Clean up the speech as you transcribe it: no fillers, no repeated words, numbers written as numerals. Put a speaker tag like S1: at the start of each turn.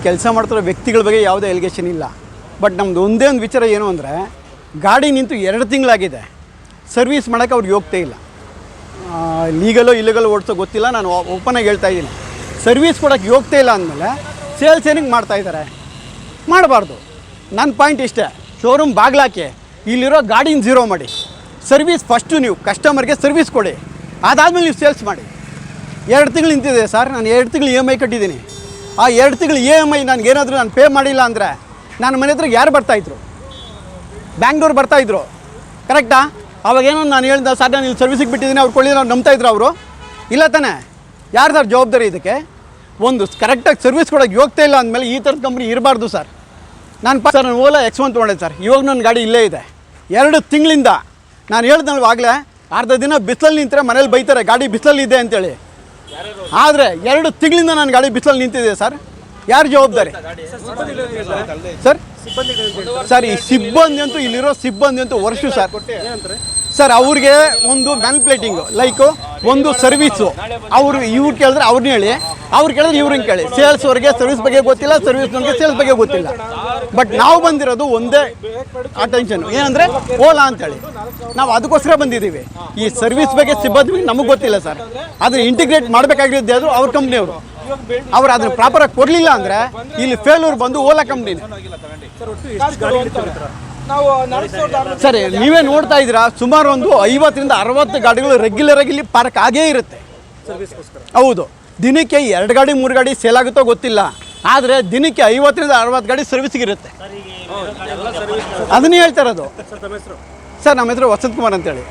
S1: ಕೆಲಸ ಮಾಡ್ತಿರೋ ವ್ಯಕ್ತಿಗಳ ಬಗ್ಗೆ ಯಾವುದೇ ಎಲಿಗೇಷನ್ ಇಲ್ಲ. ಬಟ್ ನಮ್ಮದು ಒಂದೇ ಒಂದು ವಿಚಾರ ಏನು ಅಂದರೆ, ಗಾಡಿ ನಿಂತು 2 ತಿಂಗಳಾಗಿದೆ, ಸರ್ವೀಸ್ ಮಾಡೋಕ್ಕೆ ಅವ್ರಿಗೆ ಹೋಗ್ತೇ ಇಲ್ಲ. ಲೀಗಲೋ ಇಲ್ಲಿಗಲೋ ಓಡಿಸೋ ಗೊತ್ತಿಲ್ಲ, ನಾನು ಓಪನಾಗಿ ಹೇಳ್ತಾ ಇದ್ದೀನಿ. ಸರ್ವೀಸ್ ಕೊಡೋಕ್ಕೆ ಹೋಗ್ತಾ ಇಲ್ಲ ಅಂದಮೇಲೆ ಸೇಲ್ಸ್ ಏನಕ್ಕೆ ಮಾಡ್ತಾಯಿದ್ದಾರೆ? ಮಾಡಬಾರ್ದು. ನನ್ನ ಪಾಯಿಂಟ್ ಇಷ್ಟೇ, ಶೋರೂಮ್ ಬಾಗ್ಲಾಕಿ ಇಲ್ಲಿರೋ ಗಾಡಿನ ಝೀರೋ ಮಾಡಿ, ಸರ್ವೀಸ್ ಫಸ್ಟು ನೀವು ಕಸ್ಟಮರ್ಗೆ ಸರ್ವೀಸ್ ಕೊಡಿ, ಅದಾದಮೇಲೆ ನೀವು ಸೇಲ್ಸ್ ಮಾಡಿ. 2 ತಿಂಗಳು ನಿಂತಿದೆ ಸರ್, ನಾನು 2 ತಿಂಗಳು EMI ಕಟ್ಟಿದ್ದೀನಿ. ಆ 2 ತಿಂಗಳು EMI ನನಗೇನಾದರೂ ನಾನು ಪೇ ಮಾಡಿಲ್ಲ ಅಂದರೆ ನನ್ನ ಮನೆ ಹತ್ರ ಯಾರು ಬರ್ತಾಯಿದ್ರು? ಬ್ಯಾಂಗ್ಳೂರು ಬರ್ತಾಯಿದ್ರು, ಕರೆಕ್ಟಾ? ಅವಾಗೇನೋ ನಾನು ಹೇಳ್ದೆ ಸರ್ ನಾನು ಇಲ್ಲಿ ಸರ್ವಿಸಿಗೆ ಬಿಟ್ಟಿದ್ದೀನಿ, ಅವ್ರು ಕೊಳ್ಳಿ ನಾವು ನಂಬ್ತಾಯಿದ್ರು ಅವರು? ಇಲ್ಲ ತಾನೇ? ಯಾರು ಸರ್ ಜವಾಬ್ದಾರಿ ಇದಕ್ಕೆ? ಒಂದು ಕರೆಕ್ಟಾಗಿ ಸರ್ವಿಸ್ ಕೊಡೋಕ್ಕೆ ಹೋಗ್ತಾ ಇಲ್ಲ ಅಂದಮೇಲೆ ಈ ಥರದ ಕಂಪ್ನಿ ಇರಬಾರ್ದು ಸರ್. ನಾನು ಓಲಾ X1 ತೊಗೊಂಡೆ ಸರ್, ಇವಾಗ ನನ್ನ ಗಾಡಿ ಇಲ್ಲೇ ಇದೆ. 2 ತಿಂಗಳಿಂದ ನಾನು ಹೇಳ್ದಲ್ವ ಆಗಲೇ, ಅರ್ಧ ದಿನ ಬಿಸಿಲಲ್ಲಿ ನಿಂತರೆ ಮನೇಲಿ ಬೈತಾರೆ ಗಾಡಿ ಬಿಸಿಲಲ್ಲಿ ಇದೆ ಅಂತೇಳಿ. ಆದರೆ 2 ತಿಂಗಳಿಂದ ನಾನು ಗಾಡಿ ಬಿಸಿಲಲ್ಲಿ ನಿಂತಿದೆ ಸರ್. ಯಾರು ಜವಾಬ್ದಾರಿ ಸರ್? ಸರ್ ಈ ಸಿಬ್ಬಂದಿ ಅಂತೂ, ಇಲ್ಲಿರೋ ಸಿಬ್ಬಂದಿ ಅಂತೂ ವರ್ಷ ಸರ್ ಅವ್ರಿಗೆ ಒಂದು ಮ್ಯಾನ್ಪ್ಲೇಟಿಂಗು ಲೈಕು ಒಂದು ಸರ್ವೀಸು. ಅವರು ಇವ್ರು ಕೇಳಿದ್ರೆ ಅವ್ರನ್ನ ಹೇಳಿ, ಅವ್ರು ಕೇಳಿದ್ರೆ ಇವ್ರನ್ನ ಕೇಳಿ. ಸೇಲ್ಸ್ವರೆಗೆ ಸರ್ವಿಸ್ ಬಗ್ಗೆ ಗೊತ್ತಿಲ್ಲ, ಸರ್ವಿಸ್ನವ್ರಿಗೆ ಸೇಲ್ಸ್ ಬಗ್ಗೆ ಗೊತ್ತಿಲ್ಲ. ಬಟ್ ನಾವು ಬಂದಿರೋದು ಒಂದೇ ಅಟೆನ್ಷನ್ ಏನಂದರೆ ಓಲಾ ಅಂತೇಳಿ, ನಾವು ಅದಕ್ಕೋಸ್ಕರ ಬಂದಿದ್ದೀವಿ. ಈ ಸರ್ವಿಸ್ ಬಗ್ಗೆ ಸಿಬ್ಬಂದಿ ನಮಗೆ ಗೊತ್ತಿಲ್ಲ ಸರ್. ಅದನ್ನು ಇಂಟಿಗ್ರೇಟ್ ಮಾಡಬೇಕಾಗಿರೋದು ಯಾವುದು ಅವ್ರ ಕಂಪ್ನಿಯವರು. ಅವ್ರು ಅದನ್ನು ಪ್ರಾಪರಾಗಿ ಕೊಡಲಿಲ್ಲ ಅಂದರೆ ಇಲ್ಲಿ ಫೇಲ್ಯೂರ್ ಬಂದು ಓಲಾ ಕಂಪ್ನಿನೇ. ಸರಿ, ನೀವೇ ನೋಡ್ತಾ ಇದ್ದೀರಾ, ಸುಮಾರು ಒಂದು 50ರಿಂದ 60 ಗಾಡಿಗಳು ರೆಗ್ಯುಲರ್ ಆಗಿ ಇಲ್ಲಿ ಪಾರ್ಕ್ ಆಗೇ ಇರುತ್ತೆ. ಹೌದು, ದಿನಕ್ಕೆ 2 ಗಾಡಿ 3 ಗಾಡಿ ಸೇಲ್ ಆಗುತ್ತೋ ಗೊತ್ತಿಲ್ಲ, ಆದರೆ ದಿನಕ್ಕೆ 50ರಿಂದ 60 ಗಾಡಿ ಸರ್ವಿಸ್ಗಿರುತ್ತೆ. ಅದನ್ನೇ ಹೇಳ್ತಾ ಇರೋದು ಸರ್. ನಮ್ಮ ಹೆಸರು ವಸಂತ್ ಕುಮಾರ್ ಅಂತೇಳಿ.